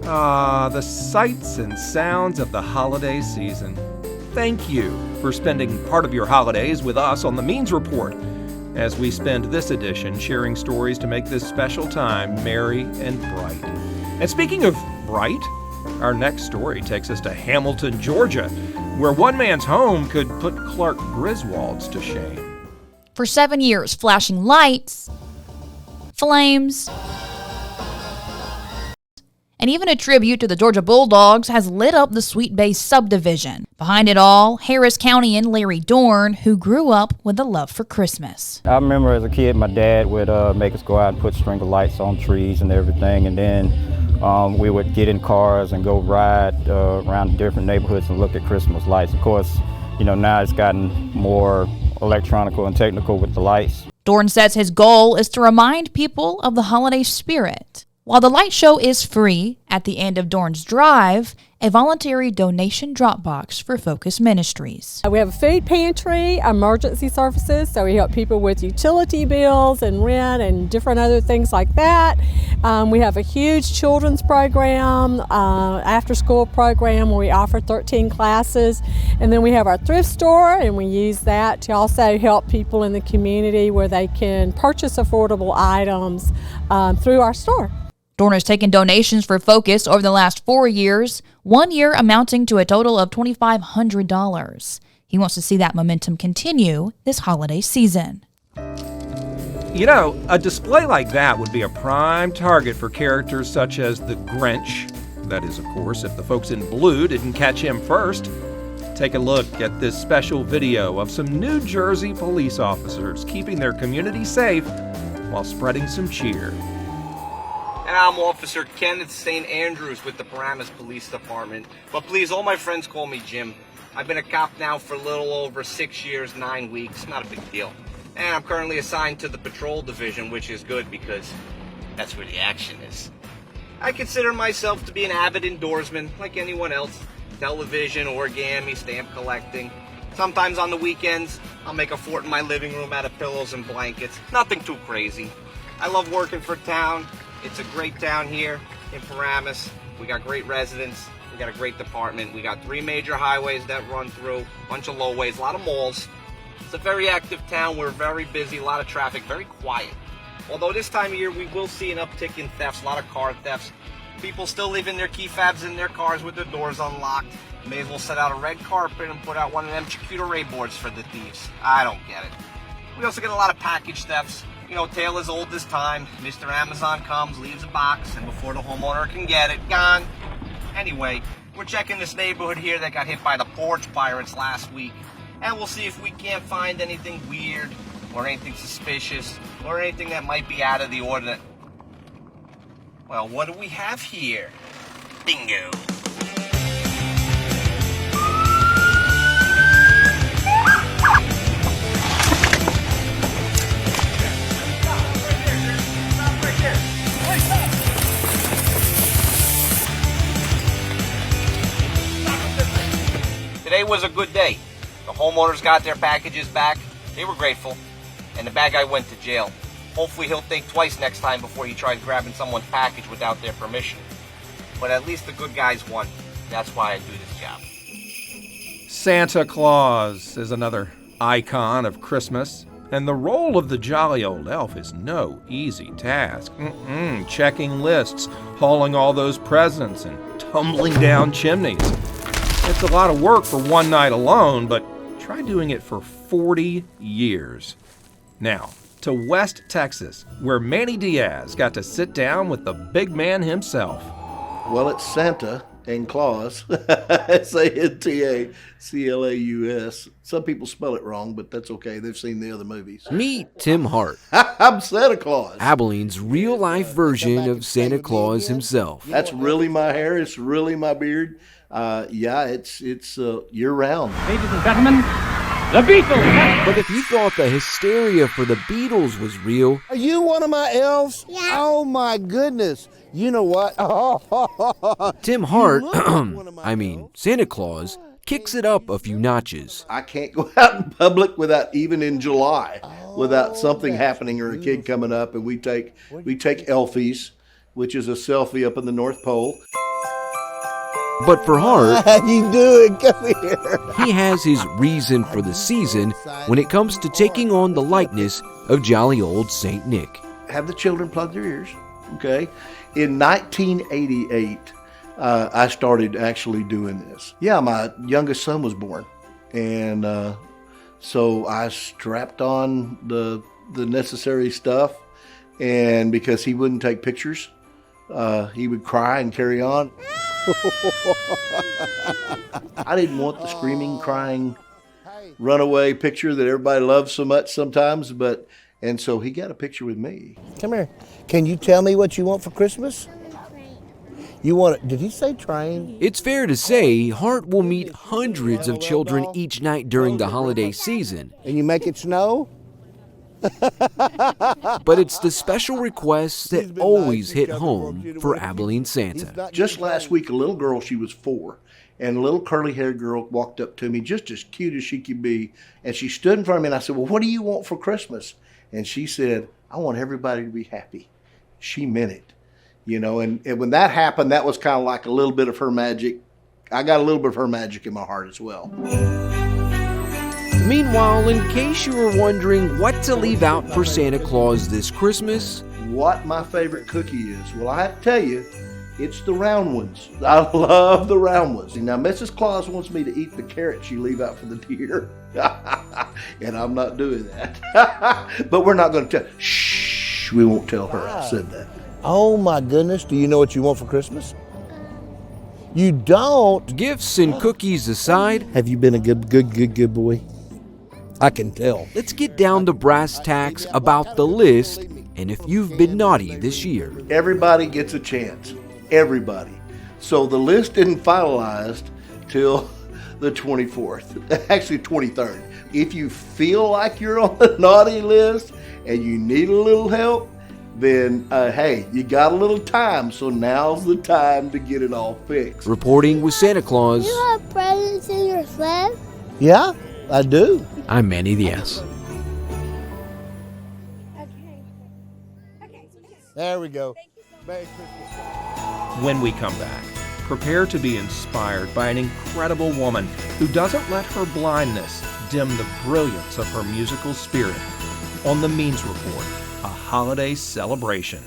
Ah, the sights and sounds of the holiday season. Thank you for spending part of your holidays with us on the Means Report, as we spend this edition sharing stories to make this special time merry and bright. And speaking of bright, our next story takes us to Hamilton, Georgia, where one man's home could put Clark Griswold's to shame. For 7 years, flashing lights, flames, and even a tribute to the Georgia Bulldogs has lit up the Sweet Bay subdivision. Behind it all, Harris County and Larry Dorn, who grew up with a love for Christmas. I remember as a kid, my dad would make us go out and put string of lights on trees and everything, and then we would get in cars and go ride around different neighborhoods and look at Christmas lights. Of course, now it's gotten more electronical and technical with the lights. Dorn says his goal is to remind people of the holiday spirit. While the light show is free, at the end of Dorn's drive, a voluntary donation drop box for Focus Ministries. We have a food pantry, emergency services, so we help people with utility bills and rent and different other things like that. We have a huge children's program, after-school program where we offer 13 classes. And then we have our thrift store, and we use that to also help people in the community where they can purchase affordable items through our store. Dorn has taken donations for Focus over the last 4 years, 1 year amounting to a total of $2,500. He wants to see that momentum continue this holiday season. A display like that would be a prime target for characters such as the Grinch. That is, of course, if the folks in blue didn't catch him first. Take a look at this special video of some New Jersey police officers keeping their community safe while spreading some cheer. And I'm Officer Kenneth St. Andrews with the Paramus Police Department. But please, all my friends call me Jim. I've been a cop now for a little over 6 years, 9 weeks. Not a big deal. And I'm currently assigned to the patrol division, which is good because that's where the action is. I consider myself to be an avid indoorsman, like anyone else. Television, origami, stamp collecting. Sometimes on the weekends, I'll make a fort in my living room out of pillows and blankets. Nothing too crazy. I love working for town. It's a great town here in Paramus. We got great residents. We got a great department. We got 3 major highways that run through, a bunch of lowways, a lot of malls. It's a very active town. We're very busy, a lot of traffic, very quiet. Although this time of year, we will see an uptick in thefts, a lot of car thefts. People still leaving their key fobs in their cars with their doors unlocked. May as well set out a red carpet and put out one of them charcuterie boards for the thieves. I don't get it. We also get a lot of package thefts. Tale as old as time. Mr. Amazon comes, leaves a box, and before the homeowner can get it, gone. Anyway, we're checking this neighborhood here that got hit by the porch pirates last week. And we'll see if we can't find anything weird, or anything suspicious, or anything that might be out of the ordinary. Well, what do we have here? Bingo. Today was a good day. The homeowners got their packages back. They were grateful. And the bad guy went to jail. Hopefully he'll think twice next time before he tries grabbing someone's package without their permission. But at least the good guys won. That's why I do this job. Santa Claus is another icon of Christmas, and the role of the jolly old elf is no easy task. Checking lists, hauling all those presents, and tumbling down chimneys. It's a lot of work for one night alone, but try doing it for 40 years. Now, to West Texas, where Manny Diaz got to sit down with the big man himself. Well, it's Santa and Claus, Santaclaus. Some people spell it wrong, but that's okay. They've seen the other movies. Meet Tim Hart. I'm Santa Claus. Abilene's real-life version of Santa Claus himself. That's really my hair. It's really my beard. It's year-round. Ladies and gentlemen, the Beatles. But if you thought the hysteria for the Beatles was real... Are you one of my elves? Yeah. Oh, my goodness. You know what? Tim Hart, Santa Claus, kicks it up a few notches. I can't go out in public without, even in July, without something happening or a kid coming up, and we take Elfies, which is a selfie up in the North Pole. But for Hart, How you doing? Come here. he has his reason for the season when it comes to taking on the likeness of jolly old Saint Nick. Have the children plug their ears, okay? In 1988, I started actually doing this. Yeah, my youngest son was born, and so I strapped on the necessary stuff, and because he wouldn't take pictures, he would cry and carry on. I didn't want the screaming, crying, runaway picture that everybody loves so much sometimes, and so he got a picture with me. Come here. Can you tell me what you want for Christmas? You want? Did he say train? It's fair to say Hart will meet hundreds of children each night during the holiday season. And you make it snow? But it's the special requests that always hit home for Abilene Santa. Just last week, a little girl, she was 4, and a little curly-haired girl walked up to me, just as cute as she could be, and she stood in front of me, and I said, well, what do you want for Christmas? And she said, I want everybody to be happy. She meant it, you know, and when that happened, that was kind of like a little bit of her magic. I got a little bit of her magic in my heart as well. Meanwhile, in case you were wondering what to leave out for Santa Claus this Christmas, what my favorite cookie is, well, I have to tell you, it's the round ones. I love the round ones. Now, Mrs. Claus wants me to eat the carrots you leave out for the deer, and I'm not doing that. But we're not going to tell. Shh, we won't tell her I said that. Oh my goodness! Do you know what you want for Christmas? You don't. Gifts and cookies aside, Have you been a good boy? I can tell. let's get down to brass tacks about the list and if you've been naughty this year. Everybody gets a chance. Everybody. So the list isn't finalized till the 24th, actually 23rd. If you feel like you're on the naughty list and you need a little help, then hey, you got a little time, so now's the time to get it all fixed. Reporting with Santa Claus, You have presents in your sled? Yeah, I do. I'm Manny the S. There we go. Merry Christmas. When we come back, prepare to be inspired by an incredible woman who doesn't let her blindness dim the brilliance of her musical spirit on the Means Report, a holiday celebration.